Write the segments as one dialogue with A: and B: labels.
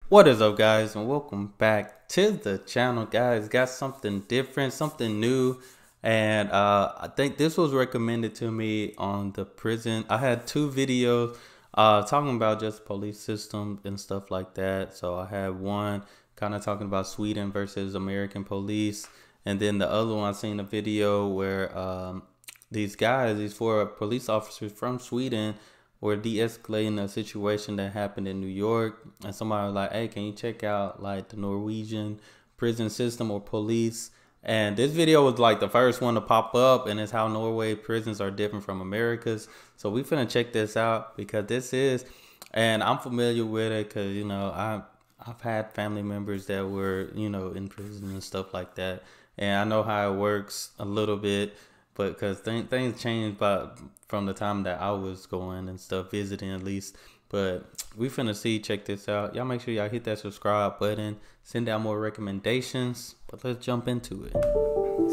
A: What is up, guys, and welcome back to the channel. Guys, got something different, something new, and I think this was recommended to me on the prison. I had two videos talking about just police system and stuff like that. So I had one kind of talking about Sweden versus American police, and then the other one I seen a video where these four police officers from Sweden were de-escalating a situation that happened in New York, and somebody was like, hey, can you check out like the Norwegian prison system or police? And this video was like the first one to pop up, and it's how Norway prisons are different from America's. So we finna check this out because this is, and I'm familiar with it because, you know, I've had family members that were, you know, in prison and stuff like that, and I know how it works a little bit. But because things changed from the time that I was going and stuff, visiting at least. But we finna check this out. Y'all make sure y'all hit that subscribe button, send out more recommendations, but let's jump into it.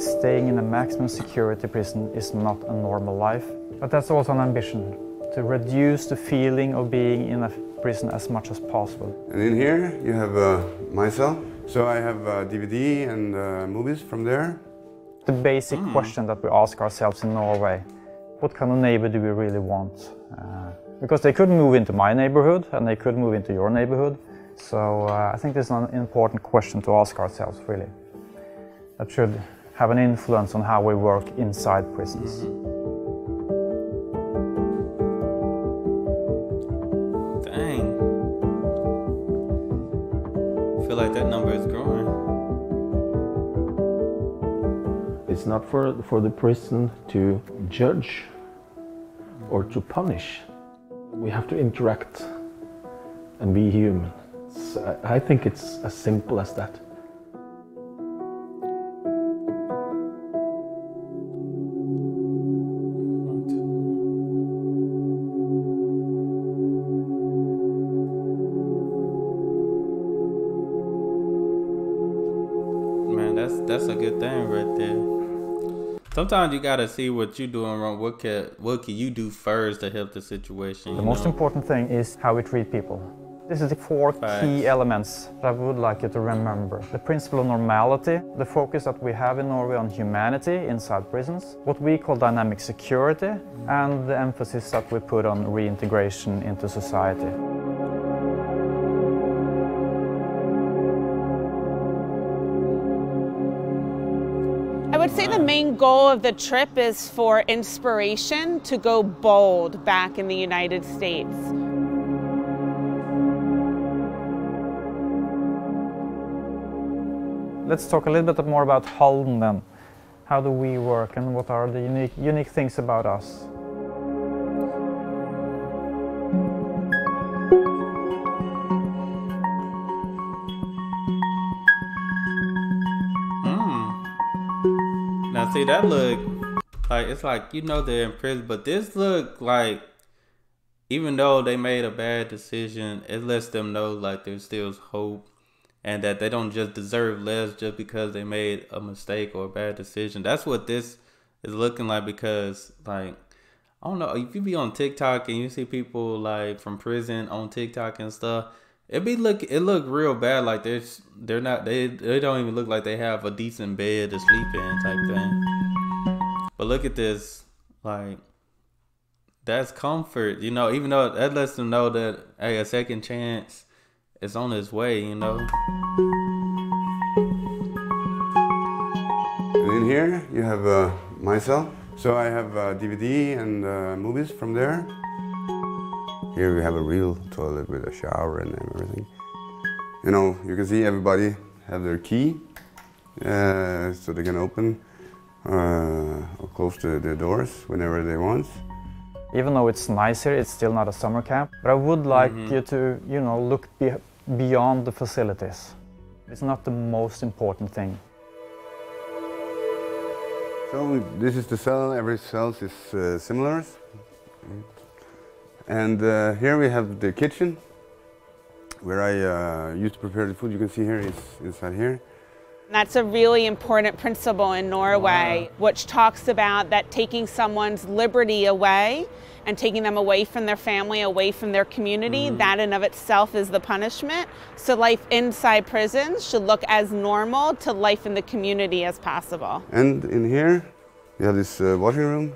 B: Staying in a maximum security prison is not a normal life, but that's also an ambition, to reduce the feeling of being in a prison as much as possible.
C: And in here you have my cell. So I have DVD and movies from there.
B: The basic question that we ask ourselves in Norway: what kind of neighbor do we really want? Because they could move into my neighborhood and they could move into your neighborhood. So I think this is an important question to ask ourselves, really. That should have an influence on how we work inside prisons.
A: Dang. I feel like that number is growing.
D: It's not for the prison to judge or to punish. We have to interact and be human. I think it's as simple as that.
A: Man, that's a good thing right there. Sometimes you gotta see what you're doing wrong. What can you do first to help the situation?
B: The most important thing is how we treat people. This is the four key elements that I would like you to remember. The principle of normality, the focus that we have in Norway on humanity inside prisons, what we call dynamic security, and the emphasis that we put on reintegration into society.
E: I would say the main goal of the trip is for inspiration to go bold back in the United States.
B: Let's talk a little bit more about Halden then. How do we work and what are the unique things about us?
A: Now see, that look like, it's like, you know, they're in prison, but this look like, even though they made a bad decision, it lets them know like there's still hope and that they don't just deserve less just because they made a mistake or a bad decision. That's what this is looking like, because like, I don't know, if you be on TikTok and you see people like from prison on TikTok and stuff, it look real bad. Like they don't even look like they have a decent bed to sleep in type thing. But look at this, like, that's comfort, you know, even though that lets them know that, hey, a second chance is on its way, you know.
C: And in here you have my cell. So I have DVD and movies from there. Here we have a real toilet with a shower and everything. You know, you can see everybody have their key, so they can open or close the doors whenever they want.
B: Even though it's nice here, it's still not a summer camp. But I would like you to, you know, look beyond the facilities. It's not the most important thing.
C: So this is the cell. Every cell is similar. And here we have the kitchen, where I used to prepare the food. You can see here, it's inside here.
E: That's a really important principle in Norway, which talks about that taking someone's liberty away and taking them away from their family, away from their community, that in of itself is the punishment. So life inside prisons should look as normal to life in the community as possible.
C: And in here, you have this washing room.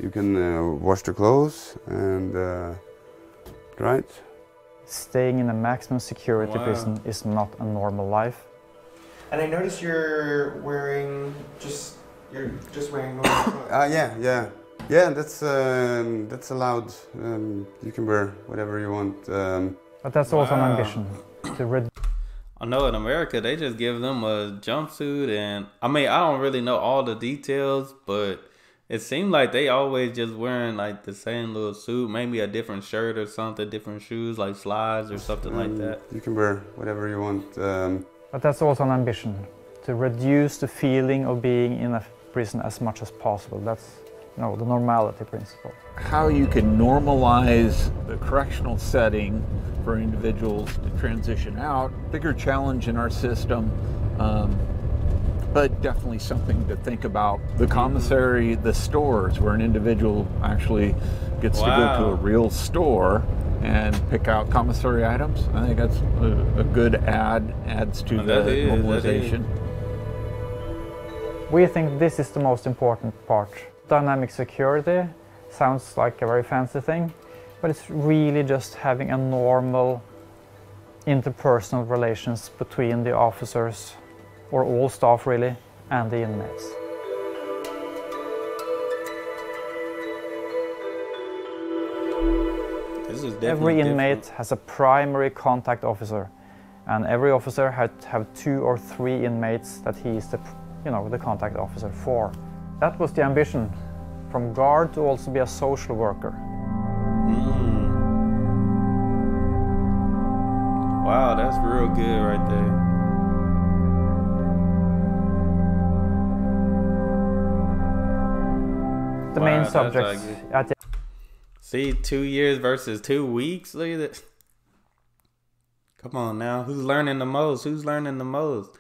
C: You can wash the clothes and dry it.
B: Staying in a maximum security prison is not a normal life.
F: And I noticed you're just wearing normal clothes.
C: Yeah. That's allowed. You can wear whatever you want.
B: But that's also an ambition to
A: I know in America they just give them a jumpsuit, and I mean I don't really know all the details, but it seemed like they always just wearing like the same little suit, maybe a different shirt or something, different shoes like slides or something like that.
C: You can wear whatever you want.
B: But that's also an ambition to reduce the feeling of being in a prison as much as possible. That's the normality principle.
G: How you can normalize the correctional setting for individuals to transition out, bigger challenge in our system, but definitely something to think about. The commissary, the stores, where an individual actually gets to go to a real store and pick out commissary items. I think that's a good adds to the normalization.
B: We think this is the most important part. Dynamic security sounds like a very fancy thing, but it's really just having a normal interpersonal relations between the officers, or all staff really, and the inmates. Every inmate has a primary contact officer, and every officer had to have 2 or 3 inmates that he is the contact officer for. That was the ambition, from guard to also be a social worker.
A: Wow, that's real good right there.
B: The main subjects at the
A: See, 2 years versus 2 weeks. Look at that. Come on now. Who's learning the most? Who's learning the most?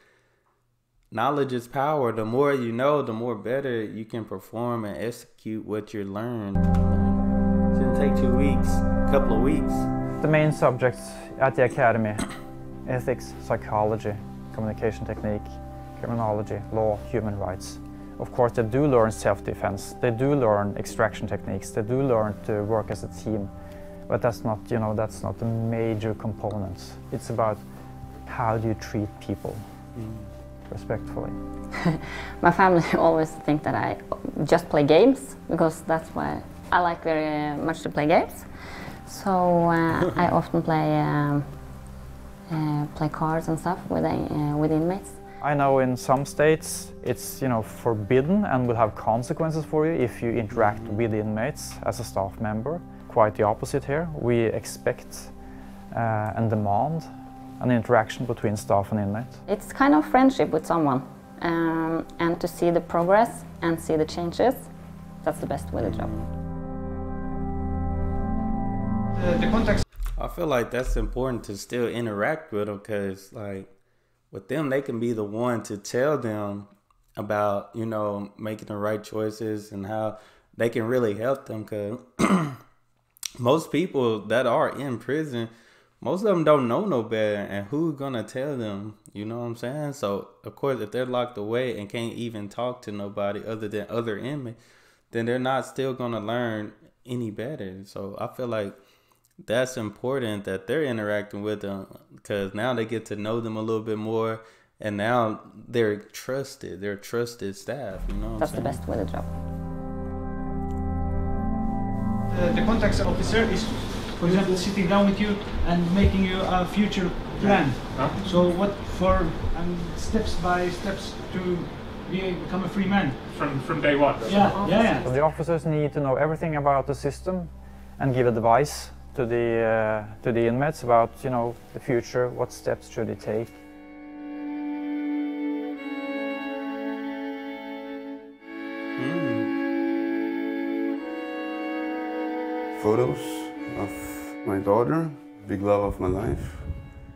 A: Knowledge is power. The more you know, the more better you can perform and execute what you learn. It shouldn't take 2 weeks, a couple of weeks.
B: The main subjects at the academy: ethics, psychology, communication technique, criminology, law, human rights. Of course, they do learn self-defense, they do learn extraction techniques, they do learn to work as a team, but that's not, that's not the major components. It's about how do you treat people respectfully.
H: My family always think that I just play games, because that's why I like very much to play games. So I often play cards and stuff with inmates.
B: I know in some states it's forbidden and will have consequences for you if you interact with inmates as a staff member. Quite the opposite here. We expect and demand an interaction between staff and inmates. It's
H: kind of friendship with someone, and to see the progress and see the changes, that's the best way to job.
F: The context.
A: I feel like that's important to still interact with them, because like with them, they can be the one to tell them about, making the right choices and how they can really help them. Because most people that are in prison, most of them don't know no better. And who's going to tell them? You know what I'm saying? So, of course, if they're locked away and can't even talk to nobody other than other inmates, then they're not still going to learn any better. So I feel like that's important that they're interacting with them, because now they get to know them a little bit more, and now they're trusted staff,
H: That's the best way to job.
F: The contact officer is, for example, sitting down with you and making you a future plan. So what for steps by steps to become a free man.
I: From day one.
F: Yeah.
B: So the officers need to know everything about the system and give advice to the inmates about the future, what steps should they take.
C: Photos of my daughter, big love of my life.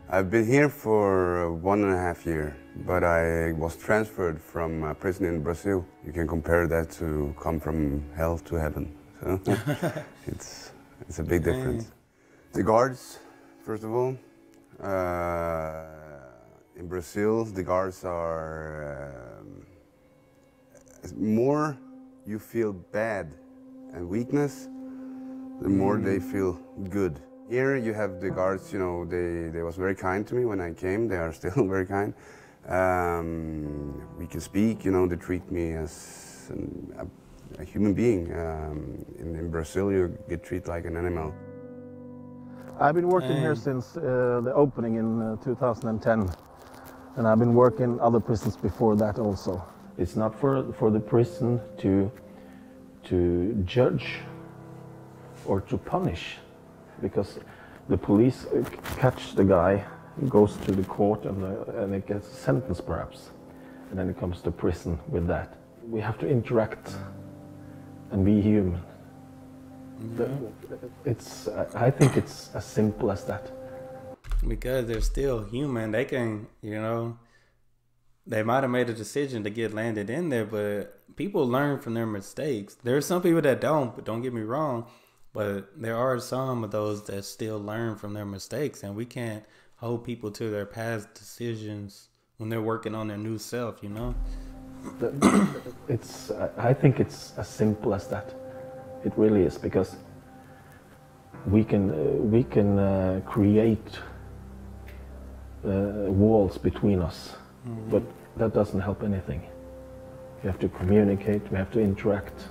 C: I've been here for 1.5 years, but I was transferred from a prison in Brazil. You can compare that to come from hell to heaven. So it's a big difference. The guards, first of all. In Brazil, the guards are more you feel bad and weakness, the more they feel good. Here you have the guards, you know, they was very kind to me when I came. They are still very kind. We can speak, you know, they treat me as a human being. In Brazil, you get treated like an animal.
D: I've been working here since the opening in 2010, and I've been working other prisons before that also. It's not for the prison to judge or to punish, because the police catch the guy, goes to the court, and it gets a sentence perhaps, and then it comes to prison with that. We have to interact and be human. I think it's as simple as that.
A: Because they're still human. They can, you know, they might have made a decision to get landed in there, but people learn from their mistakes. There are some people that don't, but don't get me wrong, but there are some of those that still learn from their mistakes, and we can't hold people to their past decisions when they're working on their new self, you know?
D: I think it's as simple as that. It really is, because we can create walls between us, but that doesn't help anything. We have to communicate, we have to interact.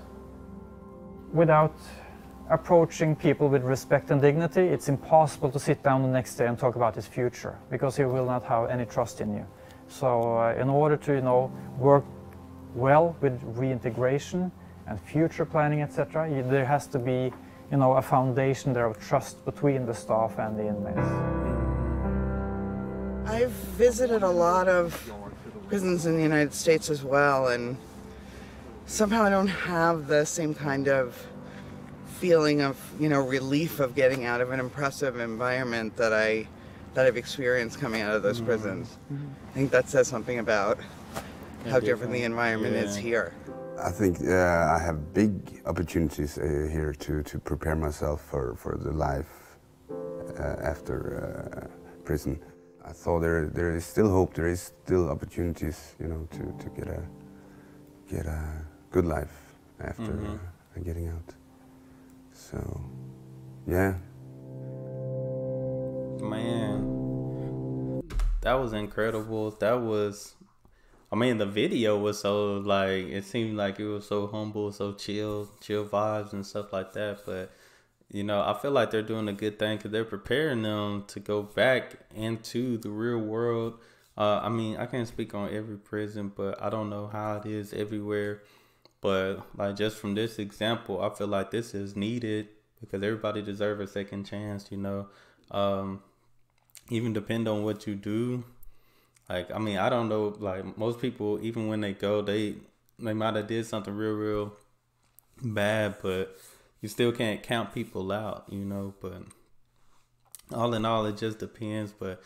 B: Without approaching people with respect and dignity, it's impossible to sit down the next day and talk about his future, because he will not have any trust in you. So in order to, you know, work well with reintegration and future planning, etc., there has to be, you know, a foundation there of trust between the staff and the inmates.
I: I've visited a lot of prisons in the United States as well, and somehow I don't have the same kind of feeling of, you know, relief of getting out of an impressive environment that I've experienced coming out of those prisons. I think that says something about how different the environment is here.
C: I think I have big opportunities here to prepare myself for the life after prison. I thought there is still hope, there is still opportunities, you know, to get a good life after getting out. So, yeah.
A: Man, that was incredible. That was, I mean, the video was so, like, it seemed like it was so humble, so chill vibes and stuff like that. But, you know, I feel like they're doing a good thing because they're preparing them to go back into the real world. I mean, I can't speak on every prison, but I don't know how it is everywhere. But, like, just from this example, I feel like this is needed because everybody deserves a second chance, you know. Even depend on what you do. Like, I mean, I don't know, like, most people, even when they go, they might have did something real bad, but you still can't count people out, you know. But all in all, it just depends. But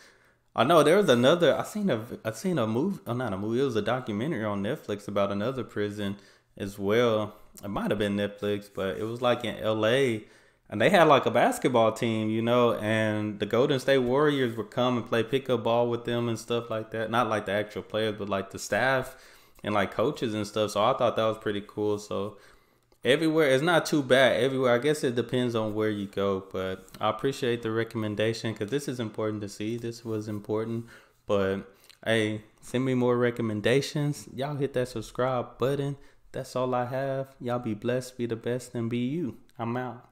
A: I know there was another, I seen a movie, oh, not a movie, it was a documentary on Netflix about another prison as well. It might have been Netflix, but it was like in LA, and they had like a basketball team, you know, and the Golden State Warriors would come and play pickup ball with them and stuff like that. Not like the actual players, but like the staff and like coaches and stuff. So I thought that was pretty cool. So everywhere, it's not too bad everywhere. I guess it depends on where you go, but I appreciate the recommendation because this is important to see. This was important, but hey, send me more recommendations. Y'all hit that subscribe button. That's all I have. Y'all be blessed, be the best, and be you. I'm out.